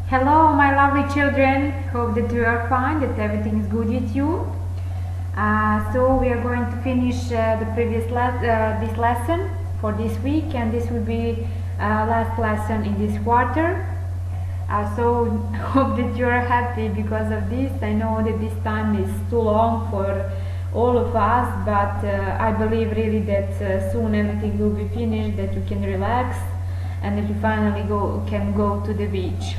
Hello, my lovely children. Hope that you are fine, that everything is good with you. So we are going to finish this lesson for this week, and this will be last lesson in this quarter. So hope that you are happy because of this. I know that this time is too long for all of us, but I believe really that soon everything will be finished, that you can relax, and that you finally can go to the beach.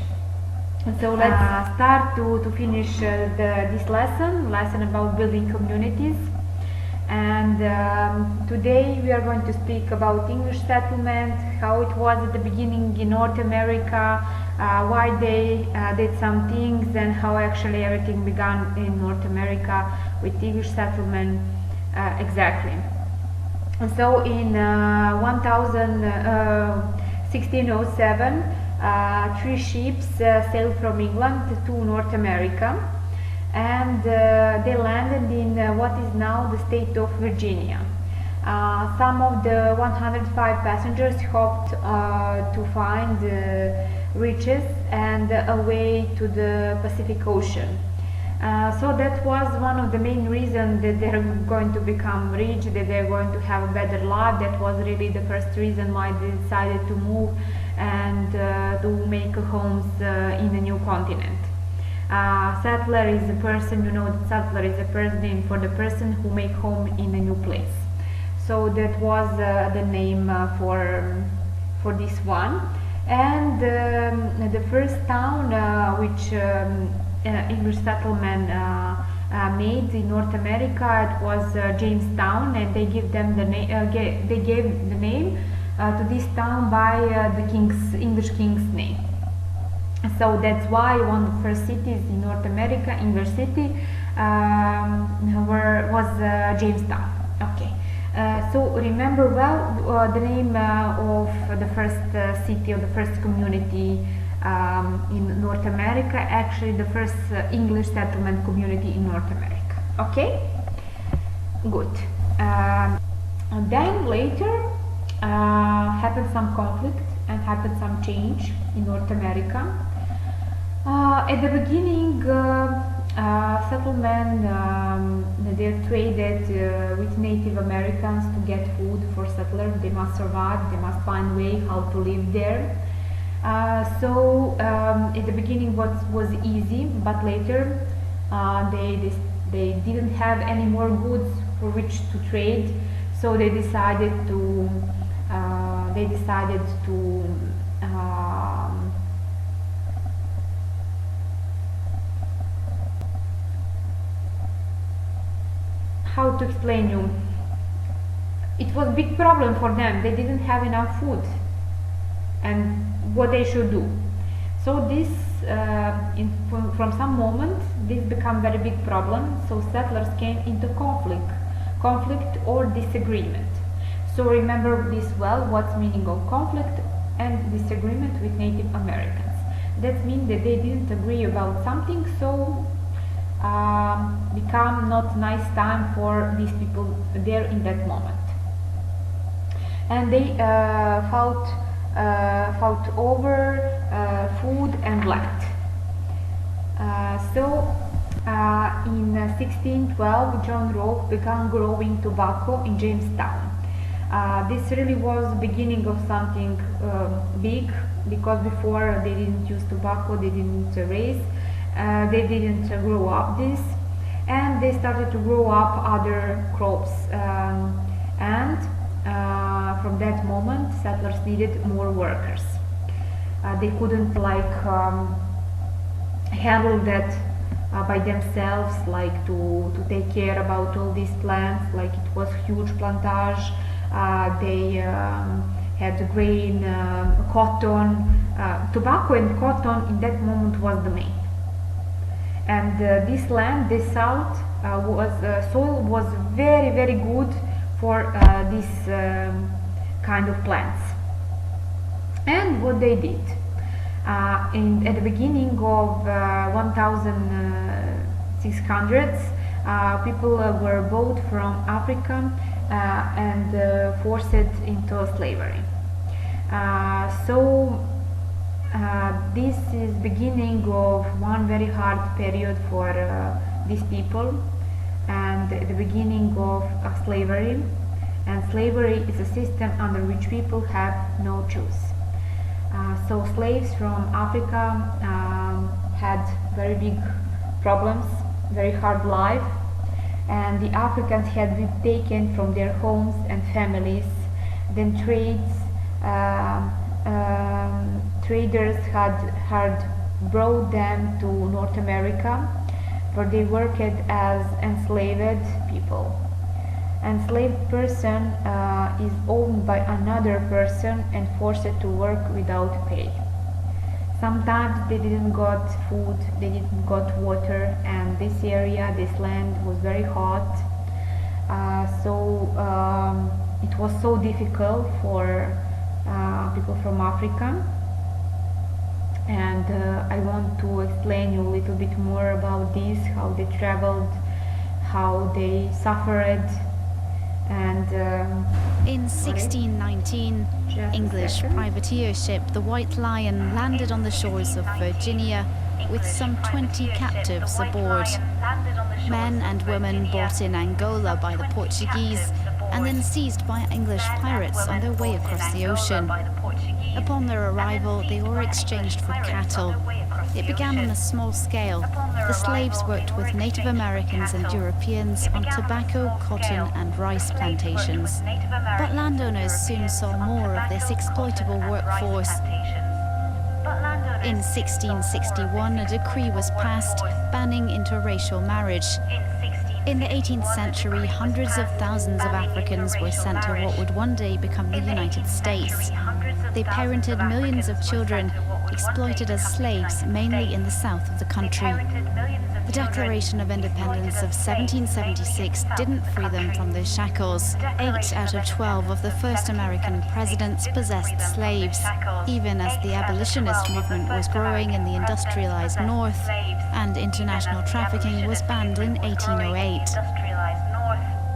So let's start to finish this lesson about building communities. And today we are going to speak about English settlement, how it was at the beginning in North America, why they did some things, and how actually everything began in North America with English settlement exactly. And so in 1607, three ships sailed from England to North America, and they landed in what is now the state of Virginia. Some of the 105 passengers hoped to find riches and a way to the Pacific Ocean. So that was one of the main reasons that they're going to become rich, that they're going to have a better life. That was really the first reason why they decided to move and to make homes in a new continent. Settler is a person, you know, that settler is a person for the person who make home in a new place. So that was the name for this one. And the first town which English settlement made in North America, it was Jamestown, and they gave them the they gave the name to this town by the English king's name. So that's why one of the first cities in North America, English city, was Jamestown. Okay. So remember well the name of the first city, or the first community in North America, actually the first English settlement community in North America. Okay, good. And then later happened some conflict and happened some change in North America. At the beginning, settlement they traded with Native Americans to get food for settlers. They must survive, they must find a way how to live there. So at the beginning was easy, but later they didn't have any more goods for which to trade, so they decided to how to explain you, it was a big problem for them. They didn't have enough food and what they should do. So this from some moment this became very big problem. So settlers came into conflict or disagreement. So remember this well, what's meaning of conflict and disagreement with Native Americans. That means that they didn't agree about something, so become not nice time for these people there in that moment. And they fought over food and land. In 1612, John Rowe began growing tobacco in Jamestown. This really was the beginning of something big, because before they didn't use tobacco, they didn't raise, they didn't grow up this, and they started to grow up other crops, and from that moment settlers needed more workers. They couldn't handle that by themselves, like to take care about all these plants, like it was huge plantage. They had grain, cotton, tobacco and cotton in that moment was the main. And this land, this soil was very, very good for this kind of plants. And what they did, at the beginning of 1600s, people were bought from Africa and forced into slavery. So This is beginning of one very hard period for these people, and the beginning of slavery. And slavery is a system under which people have no choice. So slaves from Africa had very big problems, very hard life, and the Africans had been taken from their homes and families. Then traders had brought them to North America, where they worked as enslaved people. Enslaved person is owned by another person and forced to work without pay. Sometimes they didn't got food, they didn't got water, and this area, this land was very hot. So it was so difficult for people from Africa. And I want to explain you a little bit more about this, how they traveled, how they suffered. And in 1619, English privateer ship the White Lion landed on the shores of Virginia with some 20 captives aboard. Men and women brought in Angola by the Portuguese and then seized by English pirates on their way across the ocean. Upon their arrival, they were exchanged for cattle. It began on a small scale. The slaves worked with Native Americans and Europeans on tobacco, cotton and rice plantations. But landowners soon saw more of this exploitable workforce. In 1661, a decree was passed banning interracial marriage. In the 18th century, hundreds of thousands of Africans were sent to what would one day become the United States. They parented millions of children, exploited as slaves, mainly in the south of the country. The Declaration of Independence of 1776 didn't free them from their shackles. 8 out of 12 of the first American presidents possessed slaves, even as the abolitionist movement was growing in the industrialized North, and international trafficking was banned in 1808.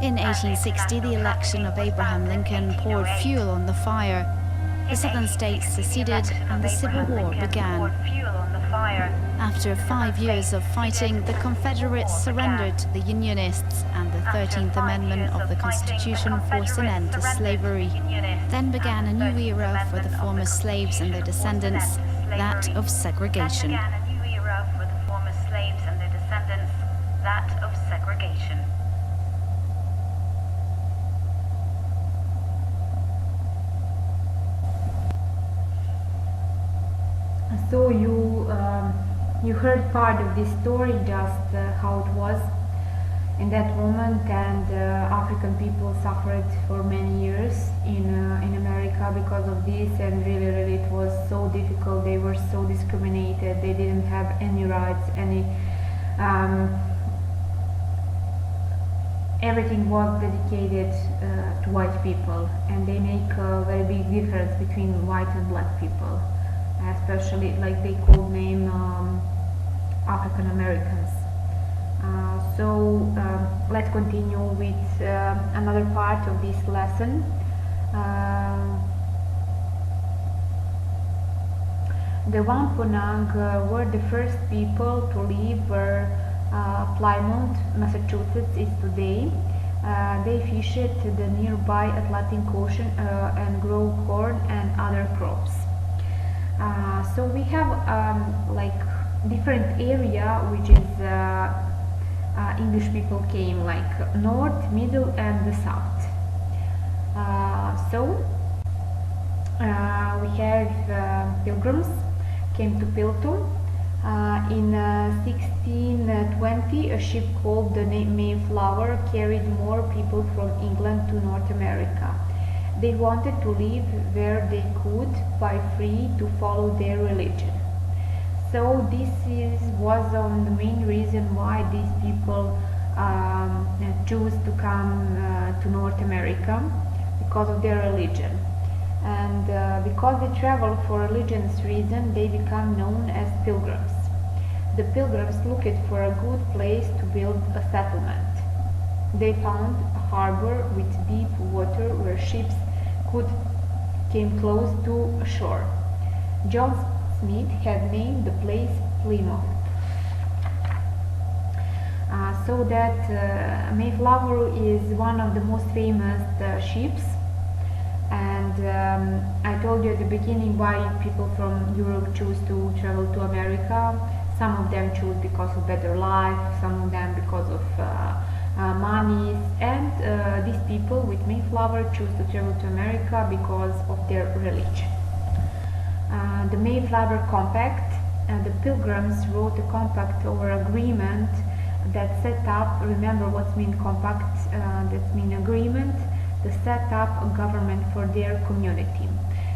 In 1860, the election of Abraham Lincoln poured fuel on the fire. The southern states seceded and the Civil War began. After 5 years of fighting, the Confederates surrendered to the Unionists, and the 13th Amendment of the Constitution forced an end to slavery. Then began a new era for the former slaves and their descendants, that of segregation. So you heard part of this story, just how it was in that moment, and African people suffered for many years in America because of this, and really it was so difficult. They were so discriminated. They didn't have any rights, everything was dedicated to white people, and they make a very big difference between white and black people. Especially, like they could name African Americans. Let's continue with another part of this lesson. The Wampanoag were the first people to live where Plymouth, Massachusetts is today. They fished the nearby Atlantic Ocean and grow corn and other crops. So we have like different area which is English people came, like north, middle and the south. We have pilgrims came to Pilton. In 1620 a ship called the Mayflower carried more people from England to North America. They wanted to live where they could by free to follow their religion. So this was the main reason why these people choose to come to North America, because of their religion. And because they travel for religious reason, they become known as pilgrims. The pilgrims looked for a good place to build a settlement. They found a harbor with deep water where ships came close to shore. John Smith had named the place Plymouth. So that Mayflower is one of the most famous ships, and I told you at the beginning why people from Europe choose to travel to America. Some of them choose because of better life, some of them because of money, and these people with Mayflower choose to travel to America because of their religion. The Mayflower Compact, the Pilgrims wrote a compact or agreement that set up, remember what's mean compact, that's mean agreement, to set up a government for their community.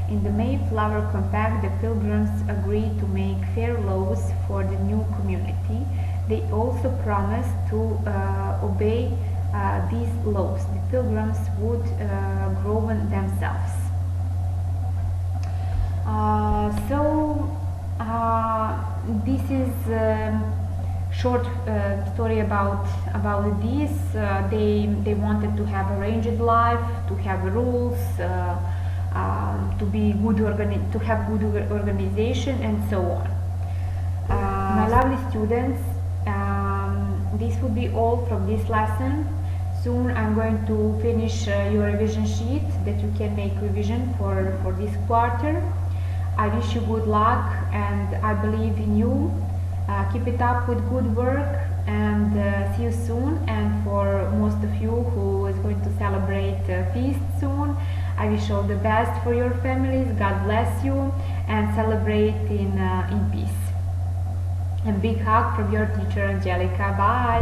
In the Mayflower Compact, the Pilgrims agreed to make fair laws for the new community. They also promised to obey these laws. The Pilgrims would govern themselves. This is short story about this. They wanted to have arranged life, to have rules, to be to have good organization, and so on. My lovely students, this will be all from this lesson. Soon I'm going to finish your revision sheet that you can make revision for this quarter. I wish you good luck, and I believe in you. Keep it up with good work, and see you soon. And for most of you who is going to celebrate feast soon, I wish all the best for your families. God bless you, and celebrate in peace. A big hug from your teacher Angelica. Bye.